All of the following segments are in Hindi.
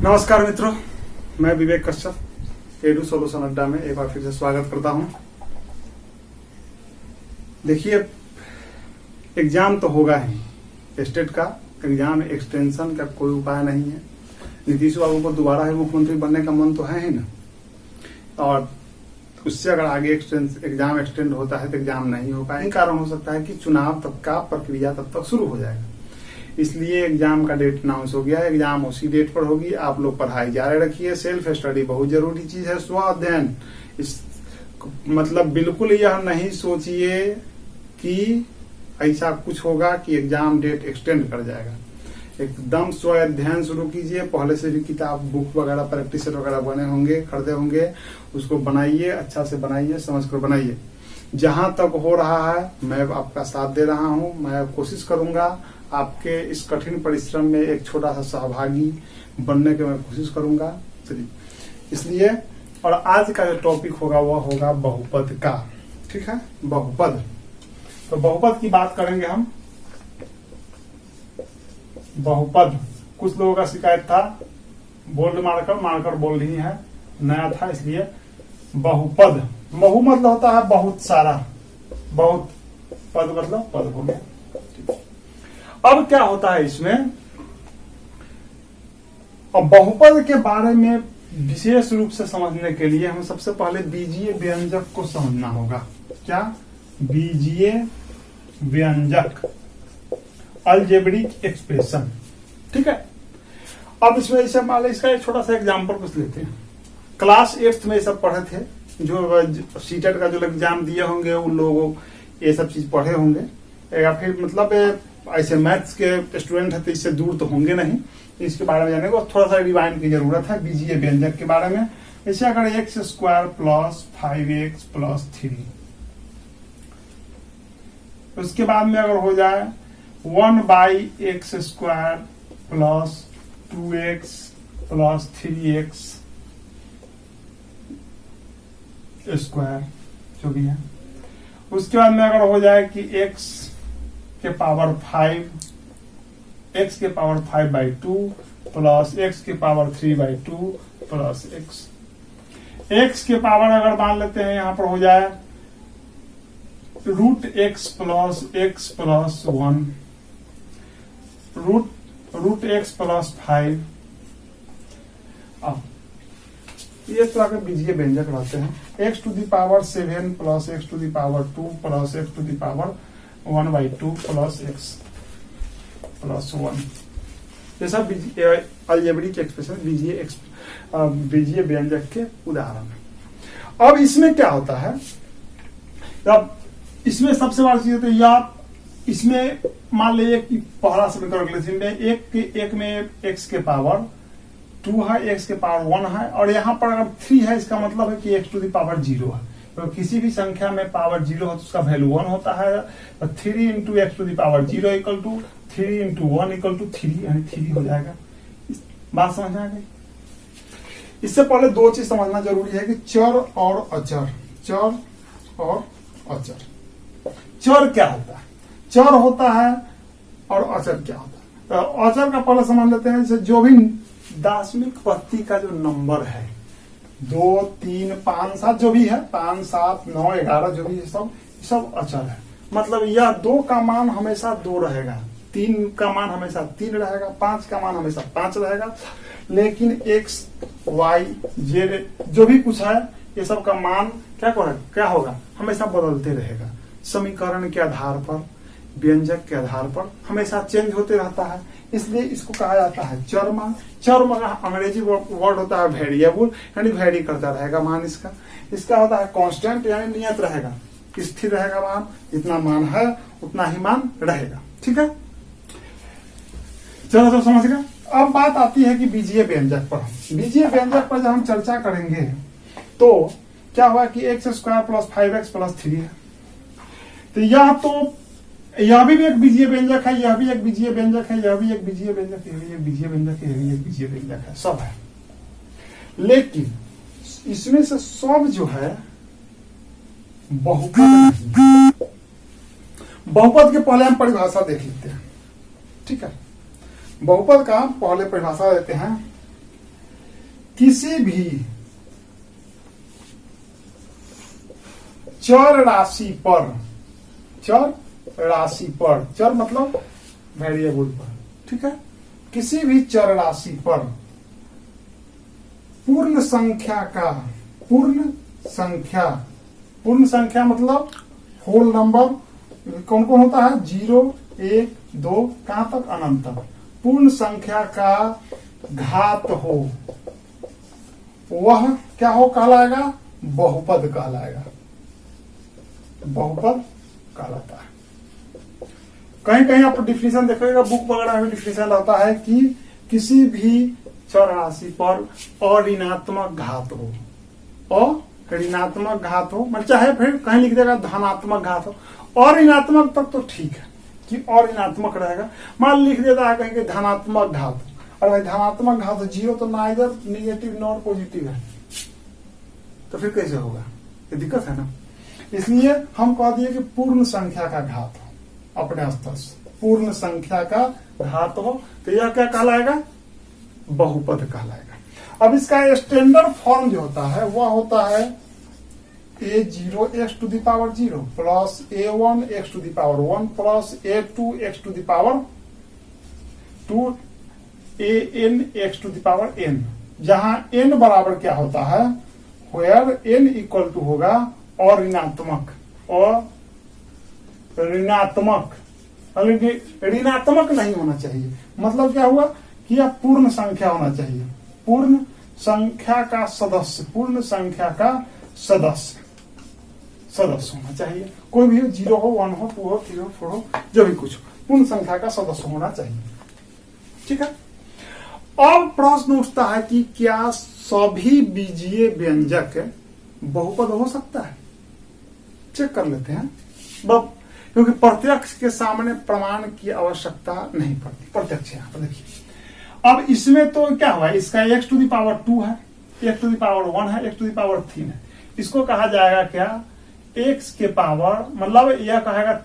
नमस्कार मित्रों, मैं विवेक कश्यप एडू सोल्यूशन अड्डा में एक बार फिर से स्वागत करता हूं। देखिए, एग्जाम तो होगा ही, स्टेट का एग्जाम एक्सटेंशन का कोई उपाय नहीं है। नीतीश बाबू को दोबारा ही मुख्यमंत्री बनने का मन तो है ही ना, और उससे अगर आगे एग्जाम एक्सटेंड होता है तो एग्जाम नहीं हो पाएगा। कारण हो सकता है कि चुनाव तक का प्रक्रिया तब तक शुरू हो जाएगा, इसलिए एग्जाम का डेट अनाउंस हो गया है। एग्जाम उसी डेट पर होगी। आप लोग पढ़ाई जारी रखिए। सेल्फ स्टडी बहुत जरूरी चीज है, स्व अध्ययन। इस मतलब बिल्कुल यह नहीं सोचिए कि ऐसा कुछ होगा कि एग्जाम डेट एक्सटेंड कर जाएगा। एकदम स्व अध्ययन शुरू कीजिए। पहले से भी किताब बुक वगैरह प्रैक्टिस वगैरह बने होंगे, खरीदे होंगे, उसको बनाइए, अच्छा से बनाइए, समझ कर बनाइए। जहां तक हो रहा है मैं आपका साथ दे रहा हूं। मैं कोशिश करूंगा आपके इस कठिन परिश्रम में एक छोटा सा सहभागी बनने की मैं कोशिश करूंगा। चलिए, इसलिए और आज का जो टॉपिक होगा वह होगा बहुपद का। ठीक है, बहुपद। तो बहुपद की बात करेंगे हम। बहुपद, कुछ लोगों का शिकायत था, बोल्ड मारकर बोल रही है, नया था इसलिए। बहुपद, बहु मतलब होता है बहुत सारा, बहुत, पद मतलब पद हो गया। अब क्या होता है इसमें, अब बहुपद के बारे में विशेष रूप से समझने के लिए हमें सबसे पहले बीजीय व्यंजक को समझना होगा। क्या? बीजीय व्यंजक, अलजेब्रिक एक्सप्रेशन। ठीक है, अब इसमें जैसे मान इसका एक छोटा सा एग्जाम्पल कुछ लेते हैं। क्लास 8th में ये सब पढ़े थे, जो सीटेट का जो एग्जाम दिए होंगे उन लोगों ये सब चीज पढ़े होंगे, या फिर मतलब ऐसे मैथ्स के स्टूडेंट है तो इससे दूर तो होंगे नहीं। इसके बारे में जाने को थोड़ा सा रिवाइंड की जरूरत है बीजीय व्यंजक के बारे में। जैसे अगर x² प्लस 5x प्लस 3, उसके बाद में अगर हो जाए 1/x² plus 2x plus 3x square जो भी है, उसके बाद में अगर हो जाए कि x के पावर 5, x के पावर 5/2 प्लस x के पावर 3/2 प्लस x के पावर अगर मान लेते हैं यहां पर हो जाए √x plus x plus 1, √x plus 5। अब ये तरह के बीजीय व्यंजक रहते हैं। x to the power 7 plus x to the power 2 plus x to the power 1/2 plus x plus 1। ये सब अलजेब्रिक एक्सप्रेशन बीजीय व्यंजक के उदाहरण है। अब इसमें क्या होता है, अब इसमें सबसे बड़ी चीज तो या इसमें मान लीजिए कि पहला समीकरण में एक में x के पावर 2 है, x के पावर 1 है, और यहाँ पर अगर 3 है, इसका मतलब है कि x टू दी पावर 0 है। तो किसी भी संख्या में पावर 0 हो तो उसका वैल्यू 1 होता है। तो 3 into x to the power 0 equal to 3 into 1 equal to 3, यानी 3 हो जाएगा। बात समझ आ गई? इससे पहले दो चीज समझना जरूरी है कि चर और अचर। चर और अचर। चर क्या होता है, चर होता है, और अचर क्या होता है। तो अचर का पहले समझ लेते हैं। जैसे जो भी दशमिक पत्ती का जो नंबर है, 2, 3, 5, 7 जो भी है, 5, 7, 9, 11 जो भी है, सब अचर है। मतलब यह 2 का मान हमेशा 2 रहेगा, 3 का मान हमेशा 3 रहेगा, 5 का मान हमेशा 5 रहेगा। लेकिन x, y, z जो भी कुछ है, ये सब का मान क्या होगा, हमेशा बदलते रहेगा। समीकरण के आधार पर, व्यंजक के आधार पर हमेशा चेंज होते रहता है। इसलिए इसको कहा जाता है चर। चर अंग्रेजी वर्ड होता है वेरिएबल, यानी वेरी करता रहेगा मान इसका। इसका होता है कांस्टेंट, यानी नियत रहेगा, स्थिर रहेगा मान, जितना मान है उतना ही मान रहेगा। ठीक है, चलो तो समझ गए। अब बात आती है कि बीजीय व्यंजक पर। बीजीय व्यंजक पर जब हम चर्चा करेंगे तो क्या हुआ कि x² प्लस 5x प्लस 3 है। तो यह भी एक बीजीय व्यंजक है, यह भी एक बीजीय व्यंजक है, यह भी एक बीजीय व्यंजक है, यह भी एक बीजीय व्यंजक है, यह भी एक बीजीय व्यंजक है, सब है। लेकिन इसमें से सब जो है बहुपद। बहुपद के पहले हम परिभाषा देख लेते हैं। ठीक है, बहुपद का पहले परिभाषा देते हैं। किसी भी चर राशि पर, चर मतलब वेरिएबल पर, ठीक है, किसी भी चर राशि पर पूर्ण संख्या मतलब होल नंबर कौन कौन होता है, 0 1 2 कहां तक, अनंत तक, पूर्ण संख्या का घात हो, वह क्या हो कहलाएगा, बहुपद कहलाएगा, बहुपद कहलाता है। कहीं कहीं आप डिफिनेशन देखिएगा, बुक वगैरह में डिफिनेशन रहता है कि किसी भी चर राशि पर अऋणात्मक घात हो, अऋणात्मक घात हो, मतलब चाहे फिर कहीं लिख देगा धनात्मक घात हो, अऋणात्मक तक तो ठीक है कि अऋणात्मक रहेगा, मान लिख देता है कहीं धनात्मक घात, और भाई धनात्मक घात 0 तो ना इधर निगेटिव नॉर पॉजिटिव है, तो फिर कैसे होगा, ये दिक्कत है ना। इसलिए हम कह दिए कि पूर्ण संख्या का घात हो, अपने स्तर से पूर्ण संख्या का घात हो, तो यह क्या कहलाएगा, बहुपद कहलाएगा। अब इसका स्टैंडर्ड फॉर्म जो होता है वह होता है a0 x to the power 0 plus a1 x to the power 1 plus a2 x to the power 2 an x to the power n, जहां n बराबर क्या होता है, वेयर n इक्वल टू होगा ऋणात्मक ऋणात्मक नहीं होना चाहिए, मतलब क्या हुआ कि यह पूर्ण संख्या होना चाहिए, पूर्ण संख्या का सदस्य, पूर्ण संख्या का सदस्य होना चाहिए, कोई भी हो, 0 हो 1 हो 2 हो 3 हो 4 हो, जो भी कुछ हो, पूर्ण संख्या का सदस्य होना चाहिए, ठीक है। अब प्रश्न उठता है कि क्या सभी बीजीय व्यंजक बहुपद हो सकता है, चेक कर लेते हैं, क्योंकि प्रत्यक्ष के सामने प्रमाण की आवश्यकता नहीं पड़ती, प्रत्यक्ष यहाँ पर देखिए। अब इसमें तो क्या हुआ, इसका x टू द पावर 2 है, x टू द पावर 1 है, x टू द पावर 3 है, इसको कहा जाएगा क्या, x के पावर, मतलब यह कहेगा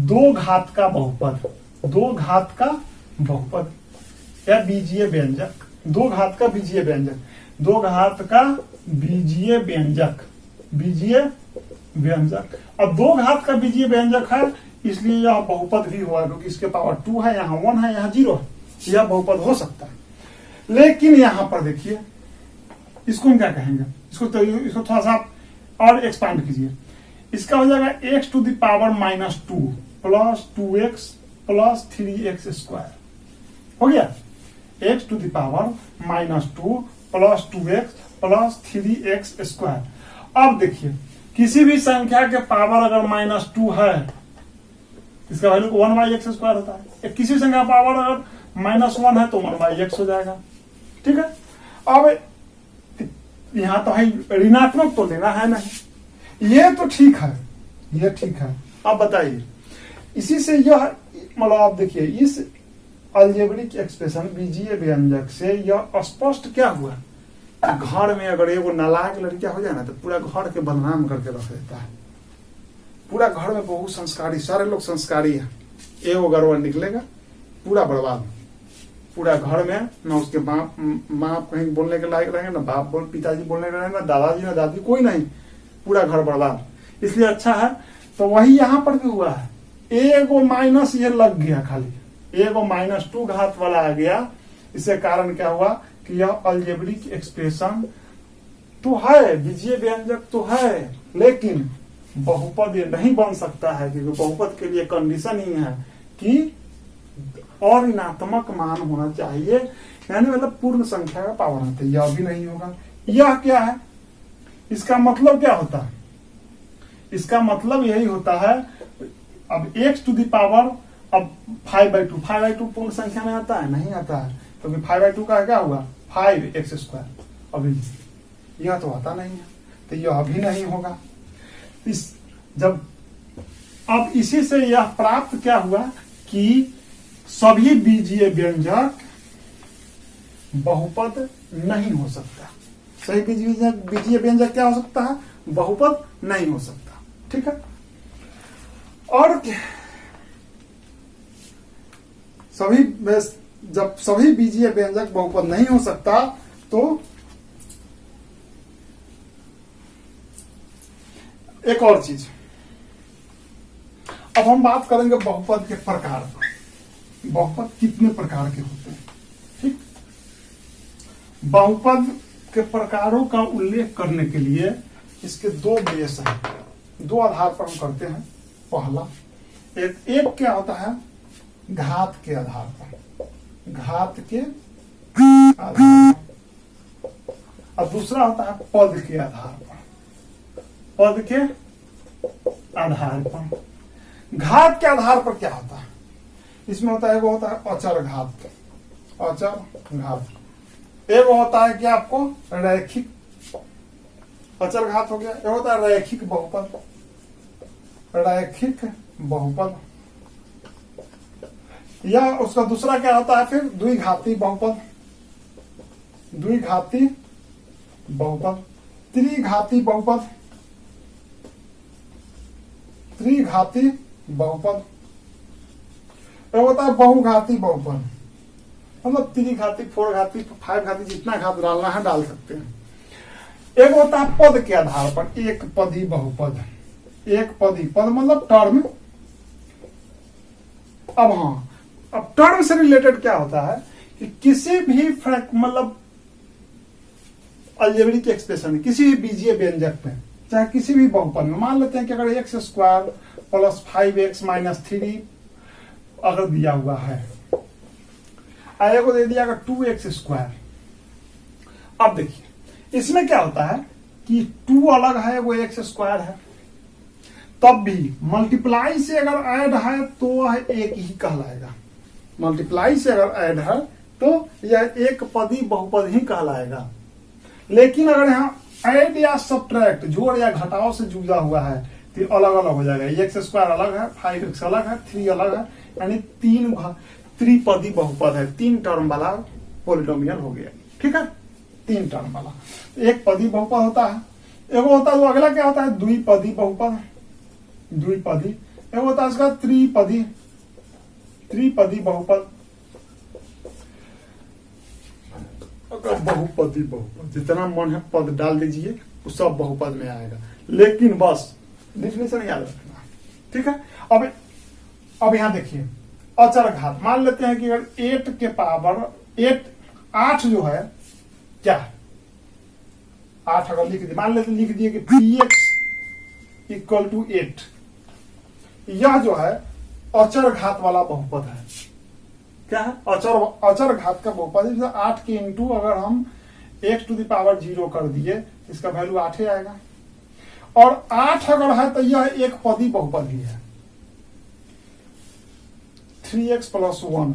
2 घात का बहुपद, 2 घात का बहुपद या बीजीय व्यंजक, 2 घात का बीजीय व्यंजक, 2 घात का बीजीय व्यंजक। अब 2 घात का बीजीय व्यंजक है, इसलिए यह बहुपद भी हुआ, क्योंकि इसके पावर 2 है, यहाँ 1 है, यहाँ 0 है, यह बहुपद हो सकता है। लेकिन यहां पर देखिए, इसको हम क्या कहेंगे, इसको थोड़ा सा और एक्सपांड कीजिए, इसका हो जाएगा x to the power -2 plus 2x plus 3x square, हो गया, x to the power -2 plus 2x plus 3x square. अब देखिए, किसी भी संख्या के पावर अगर -2 है, इसका वैल्यू 1/x स्क्वायर होता है, किसी संख्या का पावर अगर -1 है तो 1/x हो जाएगा, ठीक है। अब यहां तो है ऋणात्मक, तो लेना है नहीं, ये तो ठीक है, ये ठीक है। अब बताइए, इसी से यह मतलब आप देखिए, इस अलजेब्रिक एक्सप्रेशन बीजीय व्यंजक से यह स्पष्ट क्या हुआ, घर में अगर एगो नालायक लड़कियां हो जाए ना, तो पूरा घर के बदनाम करके रख देता है, पूरा घर में बहुत संस्कारी, सारे लोग संस्कारी है, एगो गड़बड़ निकलेगा पूरा बर्बाद, पूरा घर में ना उसके माँ कहीं बोलने के लायक रहेंगे, ना बाप पिताजी बोलने के रहेंगे, ना दादाजी ना दादी, कोई नहीं, पूरा घर बर्बाद। इसलिए अच्छा है, तो वही यहां पर भी हुआ है, एगो माइनस ये लग गया, खाली एगो -2 घात वाला आ गया, इससे कारण क्या हुआ कि यह अलजेब्रिक एक्सप्रेशन तो है, बीजीय व्यंजक तो है, लेकिन बहुपद ये नहीं बन सकता है, क्योंकि बहुपद के लिए कंडीशन ही है कि ऋणात्मक मान होना चाहिए, यानी मतलब पूर्ण संख्या का पावर होता है, यह भी नहीं होगा। यह क्या है, इसका मतलब क्या होता है, इसका मतलब यही होता है, अब x टू द पावर, अब 5/2 पूर्ण संख्या में आता है, नहीं आता है, क्योंकि 5/2 का क्या हुआ 5x स्क्वायर, अभी यह तो आता नहीं है, तो यह अभी नहीं होगा। जब अब इसी से यह प्राप्त क्या हुआ कि सभी बीजीय व्यंजक बहुपद नहीं हो सकता, सही बीजीय व्यंजक क्या हो सकता है, बहुपद नहीं हो सकता, ठीक है। और जब सभी बीजीय व्यंजक बहुपद नहीं हो सकता, तो एक और चीज, अब हम बात करेंगे बहुपद के प्रकार पर। बहुपद कितने प्रकार के होते हैं, ठीक। बहुपद के प्रकारों का उल्लेख करने के लिए इसके दो बेस हैं, दो आधार पर हम करते हैं। पहला एक क्या होता है, घात के आधार पर, घात के आधार पर, और दूसरा होता है पद के आधार पर, पद के आधार पर। घात के आधार पर क्या होता है, इसमें होता है, वो होता है अचर घात, अचर घात। एक होता है कि आपको रैखिक, अचर घात हो गया। एक होता है रैखिक बहुपद, रैखिक बहुपद। या उसका दूसरा क्या होता है फिर द्विघाती बहुपद, द्विघाती बहुपद, त्रिघाती बहुपद, त्रिघाती बहुपद। एक होता है बहुघाती बहुपद, मतलब त्रिघाती, फोर घाती, फाइव घाती, जितना घात डालना है डाल सकते हैं। एक होता है पद के आधार पर, एक पदी बहुपद, एक पदी पद मतलब टर्म। अब हाँ, अब टर्म से रिलेटेड क्या होता है कि किसी भी मतलब अलजेब्रिक एक्सप्रेशन, किसी भी बीजीय व्यंजक में, चाहे किसी भी बहुपद में, मान लेते हैं कि अगर x square plus 5x minus 3 अगर दिया हुआ है, आया को दे दिया अगर 2x स्क्वायर। अब देखिए इसमें क्या होता है कि 2 अलग है, वो x स्क्वायर है, तब भी मल्टीप्लाई से अगर ऐड है तो वह एक ही कहलाएगा। मल्टीप्लाई से अगर ऐड है तो यह एक पदी बहुपद ही कहलाएगा। लेकिन अगर यहाँ ऐड या सब्ट्रैक्ट, जोड़ या घटाव से जुड़ा हुआ है तो अलग अलग हो जाएगा। एक्स स्क्वायर अलग है, 5x अलग है, 3 अलग है, यानी 3 त्रिपदी बहुपद है, 3 टर्म वाला पॉलिनोमियल हो गया, ठीक है। 3 टर्म वाला एक पदी बहुपद होता है। एक होता है, तो अगला क्या होता है, द्विपदी बहुपद, द्विपदी। एक होता है इसका त्रिपदी, त्रिपदी बहुपद, बहुपदी बहुपद। जितना मन है पद डाल दीजिए, वो सब बहुपद में आएगा, लेकिन बस डेफिनेशन याद रखना, ठीक है। अब यहां देखिए अचर घात, मान लेते हैं कि अगर 8 के पावर 8 जो है क्या है, 8 अगर लिख दिए, मान लेते लिख दिए कि 3x इक्वल टू 8, यह जो है अचर घात वाला बहुपद है। क्या है, अचर घात का बहुपद है। 8 के इंटू अगर हम x टू द पावर 0 कर दिए, इसका वैल्यू 8 ही आएगा। और 8 अगर है तो यह एक पदी बहुपद भी है, 3x प्लस 1।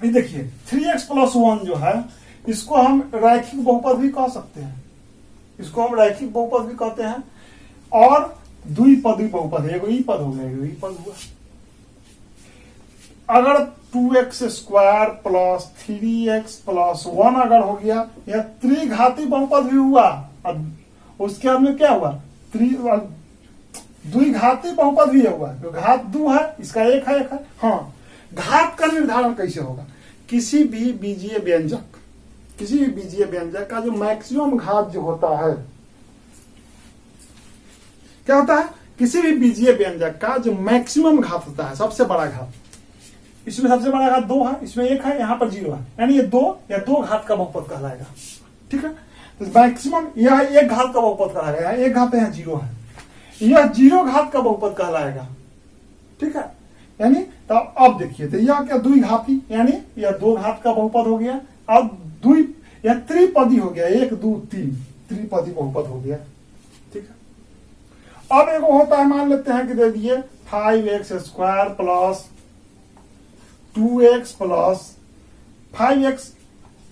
ये देखिए 3x प्लस 1 जो है, इसको हम रैखिक बहुपद भी कह सकते हैं, इसको हम रैखिक बहुपद भी कहते हैं। और द्विपदी बहुपद है, एगो ई पद हो गया, एगो ई पद हुआ। अगर 2x square plus 3x plus 1 अगर हो गया, या त्रिघाती बहुपद भी हुआ। अब उसके बाद में क्या हुआ, द्विघाती बहुपद भी हुआ, जो घात 2 है, इसका 1 है, 1 है। हाँ, घात का निर्धारण कैसे होगा, किसी भी बीजीय व्यंजक, किसी भी बीजीय व्यंजक का जो मैक्सिमम घात जो होता है, क्या होता है, किसी भी बीजीय व्यंजक का जो मैक्सिमम घात होता है, सबसे बड़ा घात, इसमें सबसे बड़ा घात 2 है, इसमें 1 है, यहां पर 0 है, यानी ये 2 या 2 घात का बहुपद कहलाएगा, ठीक है। तो मैक्सिमम यह 1 घात का बहुपद कहलाएगा, 1 घात यहाँ 0 है, यह 0 घात का बहुपद कहलाएगा, ठीक है। यानी तो अब देखिए, तो यह क्या द्विघाती, यानी यह 2 घात का बहुपद हो गया। अब यह त्रिपदी हो गया, 1 2 3 त्रिपदी बहुपद हो गया, ठीक है। अब एक होता है, मान लेते हैं कि दे दिए 5x square plus 2x plus 5x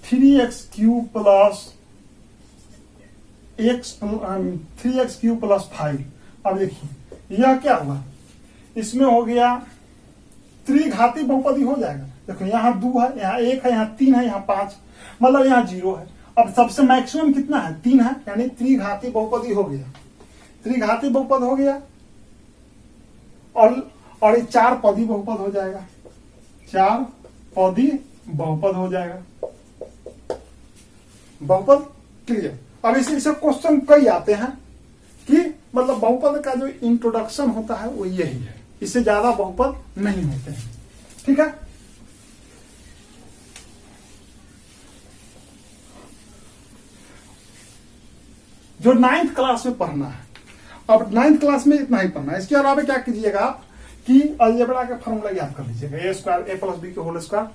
3x cube plus 3x cube plus 5। अब देखिए यह क्या हुआ, इसमें हो गया त्रिघाती बहुपदी हो जाएगा। देखो यहाँ 2 है, यहाँ 1 है, यहाँ 3 है, यहाँ 5, मतलब यहाँ 0 है। अब सबसे मैक्सिमम कितना है, 3 है, यानी त्रिघाती बहुपदी हो गया, त्रिघाती बहुपद हो गया। और ये 4 पदी बहुपद हो जाएगा, 4 पदी बहुपद हो जाएगा, बहुपद क्लियर। अब इसे क्वेश्चन कई आते हैं कि मतलब बहुपद का जो इंट्रोडक्शन होता है वो यही है, इससे ज्यादा बहुपद नहीं होते हैं। ठीक है, जो 9th क्लास में पढ़ना है, अब 9th क्लास में इतना ही पढ़ना है। इसके अलावा क्या कीजिएगा आप कि अलजेब्रा का फॉर्मूला याद कर लीजिएगा, ए स्क्वायर ए प्लस बी के होल स्क्वायर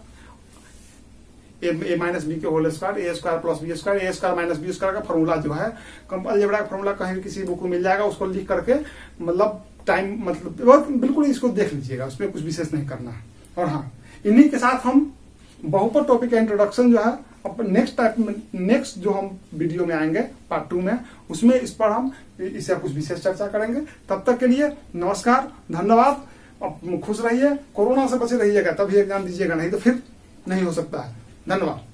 ए माइनस बी के होल स्क्वायर ए स्क्वायर प्लस बी स्क्वायर ए स्क्वायर माइनस बी स्क्वायर का फॉर्मूला जो है अलजेब्रा का फॉर्मूला कहीं भी किसी बुक में मिल जाएगा, उसको लिख करके मतलब टाइम मतलब बिल्कुल इसको देख लीजिएगा, उसमें कुछ विशेष नहीं करना है। और हाँ, इन्हीं के साथ हम बहुपद टॉपिक का इंट्रोडक्शन जो है अब नेक्स्ट जो हम वीडियो में आएंगे पार्ट 2 में, उसमें इस पर हम इससे कुछ विशेष चर्चा करेंगे। तब तक के लिए नमस्कार, धन्यवाद। अब खुश रहिए, कोरोना से बचे रहिएगा तभी एग्जाम दीजिएगा, नहीं तो फिर नहीं हो सकता है। धन्यवाद।